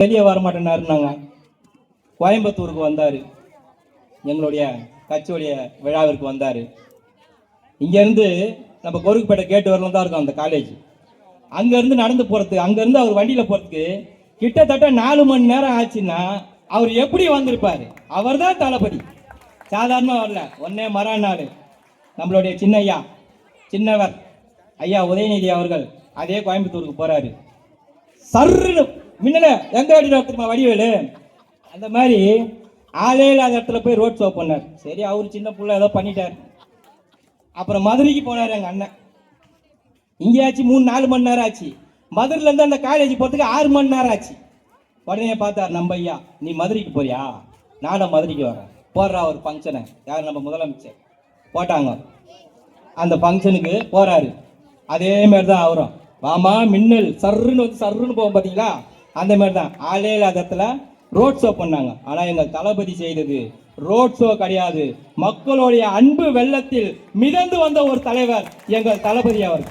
வெளியே வரமாட்டேன்னாருன்னாங்க. கோயம்புத்தூருக்கு வந்தார், எங்களுடைய கட்சியுடைய விழாவிற்கு வந்தார். இங்கேருந்து நம்ம கோருக்குப்பேட்டை கேட்டு வரலாம் தான் இருக்கும் அந்த காலேஜ். அங்கேருந்து நடந்து போகிறதுக்கு, அங்கேருந்து அவர் வண்டியில் போகிறதுக்கு கிட்டத்தட்ட 4 மணி நேரம் ஆச்சுன்னா அவர் எப்படி வந்திருப்பார்? அவர் தான் தளபதி, சாதாரணமாக வரல. ஒன்னே மறாநாள் நம்மளுடைய சின்னையா, சின்னவர் ஐயா உதயநிதி அவர்கள் அதே கோயம்புத்தூருக்கு போகிறாரு. சர்ன்னு மின்னல எங்க அடி டாக்டர் வடிவேலு அந்த மாதிரி ஆளே இல்லாத இடத்துல போய் ரோட் ஷோ பண்ணார். சரி, அவர் சின்ன பிள்ளை ஏதோ பண்ணிட்டார். அப்புறம் மதுரைக்கு போனார் எங்கள் அண்ணன். இங்கேயாச்சு 3-4 மணி நேரம் ஆச்சு. மதுரையிலேருந்து அந்த காலேஜ் போகிறதுக்கு 6 மணி நேரம் ஆச்சு. உடனே பார்த்தார் நம்ம ஐயா, நீ மதுரைக்கு போறியா? நானும் மதுரைக்கு வரேன். போடுறா ஒரு ஃபங்க்ஷனை. யார்? நம்ம முதலமைச்சர் போட்டாங்க. அந்த ஃபங்க்ஷனுக்கு போகிறாரு. அதே மாதிரி தான் அவரும் வாமா மின்னல் சர்ன்னு வந்து சர்ன்னு போகும் பார்த்தீங்களா, அந்த மாதிரி தான் ஆளே இல்லாத இடத்துல ரோட் ஷோ பண்ணாங்க. ஆனால் எங்கள் தளபதி செய்தது ரோட் ஷோ கிடையாது, மக்களுடைய அன்பு வெள்ளத்தில் மிதந்து வந்த ஒரு தலைவர் எங்கள் தளபதி அவர்.